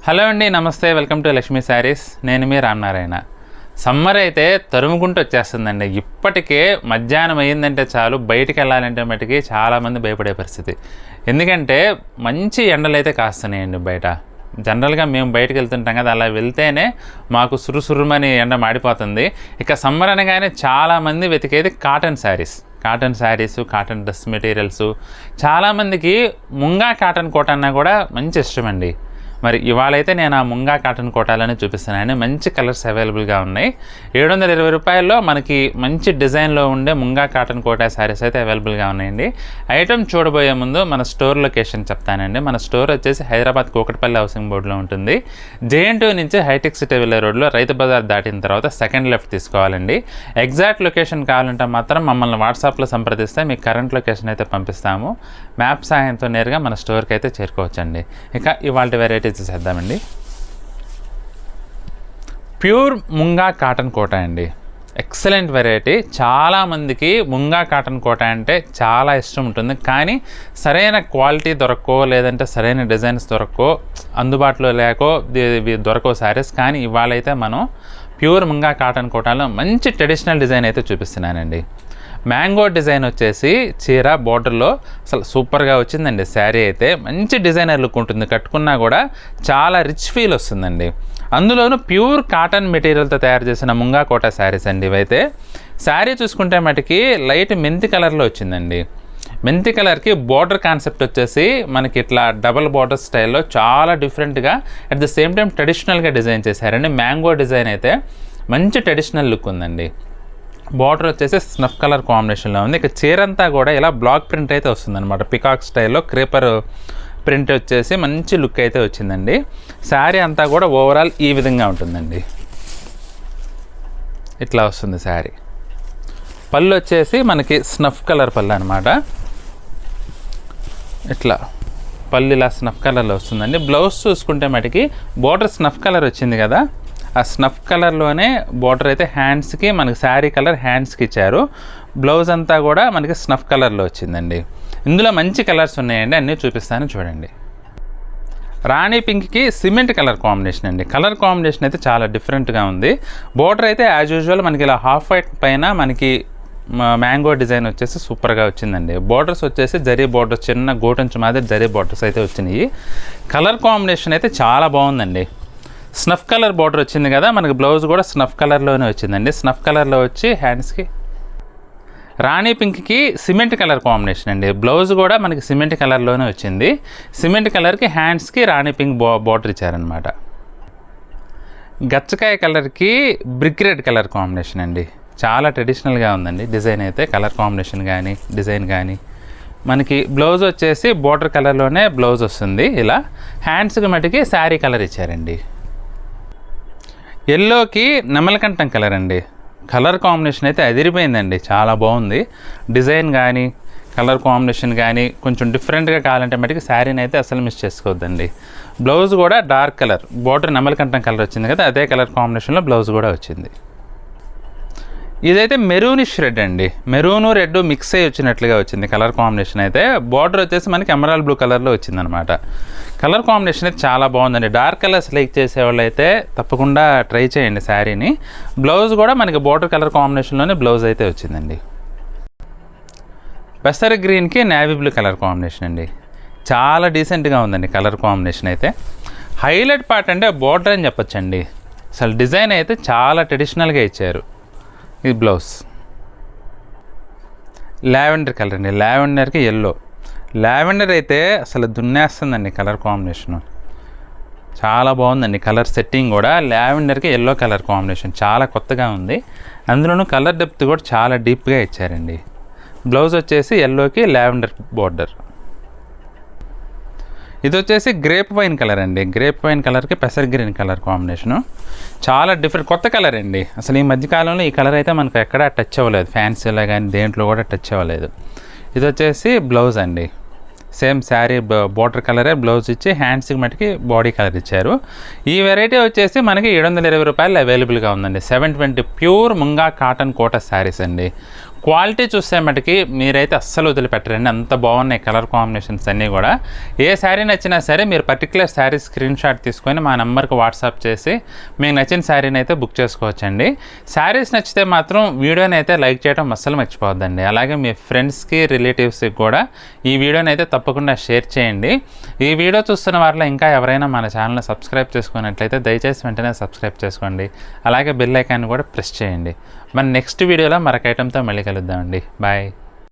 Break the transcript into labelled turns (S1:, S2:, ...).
S1: Hello అండి, నమస్తే. Welcome to Lakshmi saris. నేను మీ రామనారాయణ. సమ్మర్ అయితే తరుముకుంటూ వచ్చేస్తుందండి. ఇప్పటికే మధ్యాహ్నం అయ్యిందంటే చాలు బయటికి వెళ్ళాలంటే మటుకి చాలామంది భయపడే పరిస్థితి. ఎందుకంటే మంచి ఎండలు అయితే కాస్తున్నాయండి బయట. జనరల్గా మేము బయటకు వెళ్తుంటాం కదా, అలా వెళ్తేనే మాకు సురుసురుమని ఎండ మాడిపోతుంది. ఇక సమ్మర్ అనగానే చాలామంది వెతికేది cotton saris, cotton dress materials. చాలామందికి ముంగా కాటన్ కోట అన్నా కూడా మంచి ఇష్టం అండి. మరి ఇవాళైతే నేను ఆ ముంగా కాటన్ కోటాలని చూపిస్తున్నాను. మంచి కలర్స్ అవైలబుల్గా ఉన్నాయి. 720 రూపాయల్లో మనకి మంచి డిజైన్లో ఉండే ముంగా కాటన్ కోటా శారీస్ అయితే అవైలబుల్గా ఉన్నాయండి. ఐటమ్ చూడబోయే ముందు మన స్టోర్ లొకేషన్ చెప్తానండి. మన స్టోర్ వచ్చేసి హైదరాబాద్ కూకట్పల్లి హౌసింగ్ బోర్డులో ఉంటుంది. JN2 నుంచి హైటెక్ సిటీ వెళ్ళే రోడ్లో రైతు బజార్ దాటిన తర్వాత సెకండ్ లెఫ్ట్ తీసుకోవాలండి. ఎగ్జాక్ట్ లొకేషన్ కావాలంటే మాత్రం మమ్మల్ని వాట్సాప్లో సంప్రదిస్తే మీకు కరెంట్ లొకేషన్ అయితే పంపిస్తాము. మ్యాప్ సహాయంతో నేరుగా మన స్టోర్కి అయితే చేరుకోవచ్చండి. ఇక ఇవాళ వెరైటీ చేద్దామండి. ప్యూర్ ముంగా కాటన్ కోట అండి. Excellent variety. చాలామందికి ముంగా కాటన్ కోట అంటే చాలా ఇష్టం ఉంటుంది. కానీ సరైన క్వాలిటీ దొరకో, లేదంటే సరైన డిజైన్స్ దొరకో, అందుబాటులో లేకో దొరకో శారీస్. కానీ ఇవాళైతే మనం ప్యూర్ ముంగా కాటన్ కోటాలో మంచి ట్రెడిషనల్ డిజైన్ అయితే చూపిస్తున్నానండి. మ్యాంగో డిజైన్ వచ్చేసి చీర బోర్డర్లో అసలు సూపర్గా వచ్చిందండి. శారీ అయితే మంచి డిజైనర్ లుక్ ఉంటుంది. కట్టుకున్నా కూడా చాలా రిచ్ ఫీల్ వస్తుందండి. అందులోనూ ప్యూర్ కాటన్ మెటీరియల్తో తయారు చేసిన ముంగా కోట శారీస్ అండి ఇవైతే. శారీ చూసుకుంటే మటుకి లైట్ మెంతి కలర్లో వచ్చిందండి. మెంతి కలర్కి బోర్డర్ కాన్సెప్ట్ వచ్చేసి మనకి ఇట్లా డబల్ బోర్డర్ స్టైల్లో చాలా డిఫరెంట్గా అట్ ద సేమ్ టైం ట్రెడిషనల్గా డిజైన్ చేశారండి. మ్యాంగో డిజైన్ అయితే మంచి ట్రెడిషనల్ లుక్ ఉందండి. బార్డర్ వచ్చేసి స్నఫ్ కలర్ కాంబినేషన్లో ఉంది. ఇక చీర అంతా కూడా ఇలా బ్లాక్ ప్రింట్ అయితే వస్తుందన్నమాట. పికాక్ స్టైల్లో క్రేపర్ ప్రింట్ వచ్చేసి మంచి లుక్ అయితే వచ్చిందండి. శారీ అంతా కూడా ఓవరాల్ ఈ విధంగా ఉంటుందండి. ఇట్లా వస్తుంది శారీ. పళ్ళు వచ్చేసి మనకి స్నఫ్ కలర్ పళ్ళు అనమాట. ఇట్లా పళ్ళు ఇలా స్నఫ్ కలర్లో వస్తుందండి. బ్లౌజ్ చూసుకుంటే మటుకి బోర్డర్ స్నఫ్ కలర్ వచ్చింది కదా, ఆ స్నఫ్ కలర్లోనే బోర్డర్ అయితే హ్యాండ్స్కి మనకి శారీ కలర్ హ్యాండ్స్కి ఇచ్చారు. బ్లౌజ్ అంతా కూడా మనకి స్నఫ్ కలర్లో వచ్చిందండి. ఇందులో మంచి కలర్స్ ఉన్నాయండి, అన్నీ చూపిస్తాను చూడండి. రాణి పింక్కి సిమెంట్ కలర్ కాంబినేషన్ అండి. కలర్ కాంబినేషన్ అయితే చాలా డిఫరెంట్గా ఉంది. బోర్డర్ అయితే యాజ్ యూజువల్ మనకి ఇలా హాఫ్ వైట్ పైన మనకి మ్యాంగో డిజైన్ వచ్చేసి సూపర్గా వచ్చిందండి. బోర్డర్స్ వచ్చేసి జరీ బోర్డర్స్, చిన్న గోటంచు మాదిరి జరీ బోర్డర్స్ అయితే వచ్చినాయి. కలర్ కాంబినేషన్ అయితే చాలా బాగుందండి. స్నఫ్ కలర్ బార్డర్ వచ్చింది కదా, మనకి బ్లౌజ్ కూడా స్నఫ్ కలర్లోనే వచ్చిందండి. స్నఫ్ కలర్లో వచ్చి హ్యాండ్స్కి రాణి పింక్కి సిమెంట్ కలర్ కాంబినేషన్ అండి. బ్లౌజ్ కూడా మనకి సిమెంట్ కలర్లోనే వచ్చింది. సిమెంట్ కలర్కి హ్యాండ్స్కి రాణి పింక్ బార్డర్ ఇచ్చారనమాట. గచ్చకాయ కలర్కి బ్రిక్ రెడ్ కలర్ కాంబినేషన్ అండి. చాలా ట్రెడిషనల్గా ఉందండి డిజైన్ అయితే. కలర్ కాంబినేషన్ కానీ డిజైన్ కానీ. మనకి బ్లౌజ్ వచ్చేసి బార్డర్ కలర్లోనే బ్లౌజ్ వస్తుంది. ఇలా హ్యాండ్స్కి మటుకి శారీ కలర్ ఇచ్చారండి. ఎల్లోకి నెమలకంఠం కలర్ అండి. కలర్ కాంబినేషన్ అయితే అదిరిపోయిందండి, చాలా బాగుంది. డిజైన్ కానీ కలర్ కాంబినేషన్ కానీ కొంచెం డిఫరెంట్గా కావాలంటే మటుకు శారీని అయితే అసలు మిస్ చేసుకోవద్దండి. బ్లౌజ్ కూడా డార్క్ కలర్, బార్డర్ నెమలకంఠం కలర్ వచ్చింది కదా, అదే కలర్ కాంబినేషన్లో బ్లౌజ్ కూడా వచ్చింది. ఇదైతే మెరూనిష్ రెడ్ అండి. మెరూను రెడ్ మిక్స్ అయ్యి వచ్చినట్లుగా వచ్చింది కలర్ కాంబినేషన్ అయితే. బార్డర్ వచ్చేసి మనకి ఎమరాల్డ్ బ్లూ కలర్లో వచ్చిందనమాట. కలర్ కాంబినేషన్ అయితే చాలా బాగుందండి. డార్క్ కలర్స్ లైక్ చేసేవాళ్ళు అయితే తప్పకుండా ట్రై చేయండి శారీని. బ్లౌజ్ కూడా మనకి బార్డర్ కలర్ కాంబినేషన్లోనే బ్లౌజ్ అయితే వచ్చిందండి. పెసర గ్రీన్కి నేవీ బ్లూ కలర్ కాంబినేషన్ అండి. చాలా డీసెంట్గా ఉందండి కలర్ కాంబినేషన్ అయితే. హైలైట్ పార్ట్ అంటే బార్డర్ అని చెప్పొచ్చండి. అసలు డిజైన్ అయితే చాలా ట్రెడిషనల్గా ఇచ్చారు. ఇది బ్లౌజ్ లావెండర్ కలర్ అండి. లావెండర్కి ఎల్లో. లావెండర్ అయితే అసలు దున్నేస్తుందండి కలర్ కాంబినేషను. చాలా బాగుందండి కలర్ సెట్టింగ్ కూడా. లావెండర్కి ఎల్లో కలర్ కాంబినేషన్ చాలా కొత్తగా ఉంది. అందులోనూ కలర్ డెప్త్ కూడా చాలా డీప్గా ఇచ్చారండి. బ్లౌజ్ వచ్చేసి ఎల్లోకి లావెండర్ బార్డర్. ఇది వచ్చేసి గ్రేప్ వైన్ కలర్ అండి. గ్రేప్ వైన్ కలర్కి పెసర్ గ్రీన్ కలర్ కాంబినేషను. చాలా డిఫరెంట్ కొత్త కలర్ అండి. అసలు ఈ మధ్యకాలంలో ఈ కలర్ అయితే మనకు ఎక్కడా టచ్ అవ్వలేదు. ఫ్యాన్సీలో కానీ దేంట్లో కూడా టచ్ అవ్వలేదు. ఇది వచ్చేసి బ్లౌజ్ అండి. సేమ్ శారీ బార్డర్ కలరే బ్లౌజ్ ఇచ్చి హ్యాండ్స్కి మటుకి బాడీ కలర్ ఇచ్చారు. ఈ వెరైటీ వచ్చేసి మనకి 720 రూపాయలు అవైలబుల్గా ఉందండి. 720 ప్యూర్ ముంగా కాటన్ కోట శారీస్ అండి. క్వాలిటీ చూస్తే మటుకి మీరైతే అస్సలు వదిలిపెట్టరండి, అంత బాగున్నాయి కలర్ కాంబినేషన్స్ అన్నీ కూడా. ఏ శారీ నచ్చినా సరే మీరు పర్టికులర్ శారీ స్క్రీన్ షాట్ తీసుకొని మా నెంబర్కి వాట్సాప్ చేసి మీకు నచ్చిన శారీని అయితే బుక్ చేసుకోవచ్చండి. శారీస్ నచ్చితే మాత్రం వీడియోని అయితే లైక్ చేయడం అస్సలు మర్చిపోవద్దండి. అలాగే మీ ఫ్రెండ్స్కి రిలేటివ్స్కి కూడా ఈ వీడియోని అయితే తప్పకుండా షేర్ చేయండి. ఈ వీడియో చూస్తున్న వారిలో ఇంకా ఎవరైనా మన ఛానల్ని సబ్స్క్రైబ్ చేసుకున్నట్లయితే దయచేసి వెంటనే సబ్స్క్రైబ్ చేసుకోండి. అలాగే బెల్ ఐకాన్ కూడా ప్రెస్ చేయండి. మన నెక్స్ట్ వీడియోలో మరొక ఐటెంతో మళ్ళీ కలుద్దామండి. బాయ్.